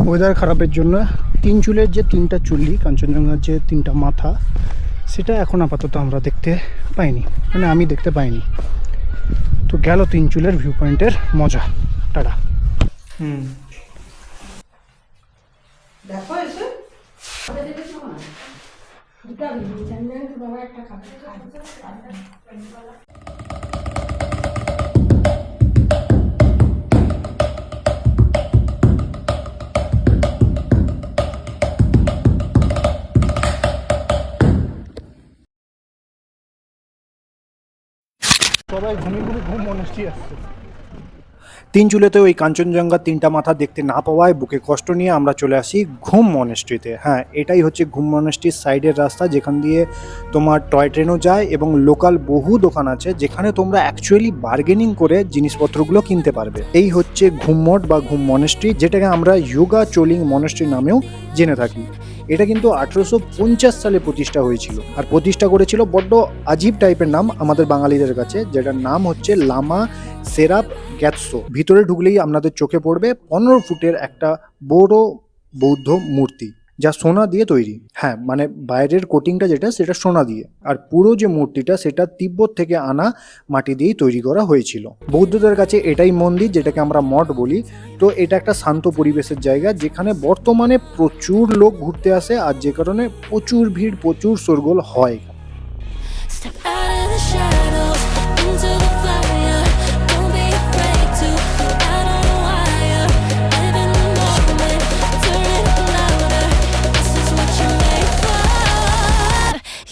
Weather খারাপের জন্য তিনচুলের যে তিনটা চুল্লি, কাঞ্চনজঙ্ঘার যে তিনটা মাথা, সেটা এখন আপাতত আমরা দেখতে পাইনি, মানে আমি দেখতে পাইনি। তো গেল তিনচুলের ভিউ পয়েন্টের মজা। টাটা। দেখো এসে সবাই ঘুমিয়ে ঘুম মনস্থির আসছে। তিনচুলেতে ওই কাঞ্চনজঙ্ঘার তিনটা মাথা দেখতে না পাওয়ায় বুকে কষ্ট নিয়ে আমরা চলে আসি ঘুম মনেস্ট্রিতে। হ্যাঁ, এটাই হচ্ছে ঘুম মনেস্ট্রির সাইডের রাস্তা, যেখান দিয়ে তোমার টয় ট্রেনও যায় এবং লোকাল বহু দোকান আছে যেখানে তোমরা অ্যাকচুয়ালি বার্গেনিং করে জিনিসপত্রগুলো কিনতে পারবে। এই হচ্ছে ঘুম মঠ বা ঘুম মনেস্ট্রি, যেটাকে আমরা যোগা চোলিং মনেস্ট্রি নামেও জেনে থাকি। এটা কিন্তু 1850 সালে প্রতিষ্ঠা হয়েছিল, আর প্রতিষ্ঠা করেছিল বড্ড আজীব টাইপের নাম আমাদের বাঙালিদের কাছে, যেটার নাম হচ্ছে লামা সেরাপ গ্যাৎসো। ভিতরে ঢুকলেই আপনাদের চোখে পড়বে 15 ফুটের একটা বড় বৌদ্ধ মূর্তি, যা সোনা দিয়ে তৈরি। হ্যাঁ, মানে বাইরের কোটিংটা যেটা, সেটা সোনা দিয়ে, আর পুরো যে মূর্তিটা সেটা তিব্বত থেকে আনা মাটি দিয়েই তৈরি করা হয়েছিল। বৌদ্ধদের কাছে এটাই মন্দির, যেটাকে আমরা মঠ বলি। তো এটা একটা শান্ত পরিবেশের জায়গা, যেখানে বর্তমানে প্রচুর লোক ঘুরতে আসে, আর যে কারণে প্রচুর ভিড়, প্রচুর শোরগোল হয়। Step out of the shadows, into the fire. Don't be afraid to go out on a wire. Live in the moment, turn it louder. This is what you're made for.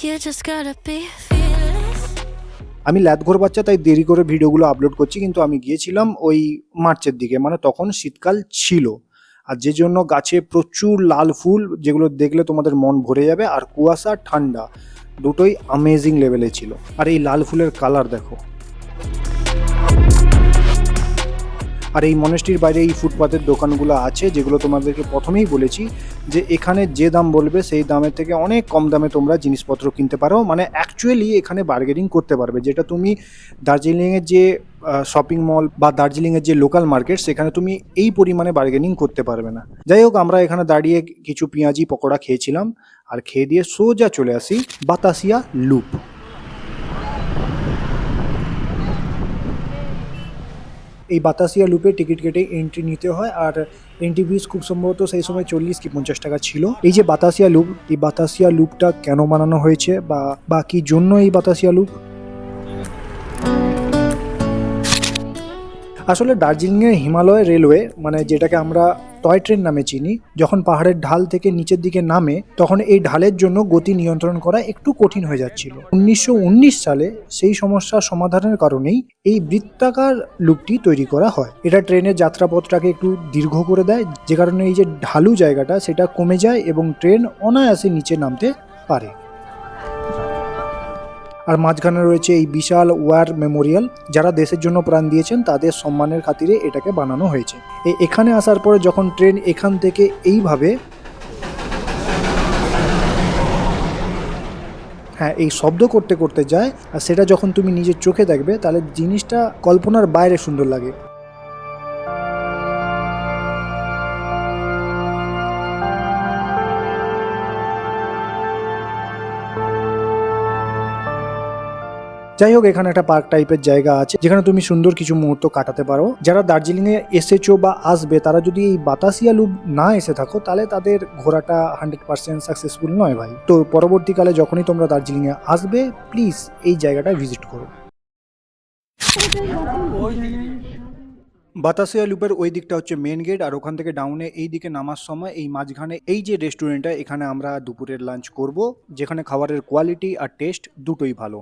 You just gotta be fearless. আমি ল্যাদঘোর বাচ্চা, তাই দেরি করে ভিডিওগুলো upload করছি, কিন্তু আমি গিয়েছিলাম ওই মার্চের দিকে, মানে তখন শীতকাল ছিল, আর যে জন্য গাছে প্রচুর লাল ফুল, যেগুলো দেখলে তোমাদের মন ভরে যাবে, আর কুয়াশা ঠান্ডা দুটোই অ্যামেজিং লেভেলে ছিল। আর এই লাল ফুলের কালার দেখো। আর এই মনেস্ট্রির বাইরে এই ফুটপাতের দোকানগুলো আছে, যেগুলো তোমাদেরকে প্রথমেই বলেছি যে এখানে যে দাম বলবে সেই দামের থেকে অনেক কম দামে তোমরা জিনিসপত্র কিনতে পারো, মানে অ্যাকচুয়ালি এখানে বার্গেনিং করতে পারবে, যেটা তুমি দার্জিলিংয়ের যে শপিং মল বা দার্জিলিংয়ের যে লোকাল মার্কেট, সেখানে তুমি এই পরিমাণে বার্গেনিং করতে পারবে না। যাই হোক, আমরা এখানে দাঁড়িয়ে কিছু পেঁয়াজি পকোড়া খেয়েছিলাম, আর খেয়ে দিয়ে সোজা চলে আসি বাতাসিয়া লুপ। এই বাতাসিয়া লুপে টিকিট কেটে এন্ট্রি নিতে হয়, আর এন্ট্রি ফিস খুব সম্ভবত সেই সময় 40 কি 50 টাকা ছিল। এই যে বাতাসিয়া লুপ, এই বাতাসিয়া লুপটা কেন বানানো হয়েছে বা কি জন্য এই বাতাসিয়া লুপ, আসলে দার্জিলিংয়ের হিমালয় রেলওয়ে, মানে যেটাকে আমরা টয় ট্রেন নামে চিনি, যখন পাহাড়ের ঢাল থেকে নিচের দিকে নামে, তখন এই ঢালের জন্য গতি নিয়ন্ত্রণ করা একটু কঠিন হয়ে যাচ্ছিল। 1919 সালে সেই সমস্যার সমাধানের কারণেই এই বৃত্তাকার লুপটি তৈরি করা হয়। এটা ট্রেনের যাত্রাপথটাকে একটু দীর্ঘ করে দেয়, যে কারণে এই যে ঢালু জায়গাটা সেটা কমে যায় এবং ট্রেন অনায়াসে নিচে নামতে পারে। আর মাঝখানে রয়েছে এই বিশাল ওয়ার মেমোরিয়াল, যারা দেশের জন্য প্রাণ দিয়েছেন তাদের সম্মানের খাতিরে এটাকে বানানো হয়েছে। এখানে আসার পরে যখন ট্রেন এখান থেকে এইভাবে, হ্যাঁ, এই শব্দ করতে করতে যায়, আর সেটা যখন তুমি নিজের চোখে দেখবে, তাহলে জিনিসটা কল্পনার বাইরে সুন্দর লাগে। যাই হোক, এখানে একটা পার্ক টাইপের জায়গা আছে, যেখানে তুমি সুন্দর কিছু মুহূর্ত কাটাতে পারো। যারা দার্জিলিংয়ে এসেছো বা আসবে, তারা যদি এই বাতাসিয়া লুপ না এসে থাকো, তাহলে তাদের ঘোরাটা 100% সাকসেসফুল নয় ভাই। তো পরবর্তীকালে যখনই তোমরা দার্জিলিংয়ে আসবে, প্লিজ এই জায়গাটা ভিজিট করো। বাতাসিয়া লুপের ওই দিকটা হচ্ছে মেন গেট, আর ওখান থেকে ডাউনে এই দিকে নামার সময় এই মাঝখানে এই যে রেস্টুরেন্টটা, এখানে আমরা দুপুরের লাঞ্চ করব, যেখানে খাবারের কোয়ালিটি আর টেস্ট দুটোই ভালো।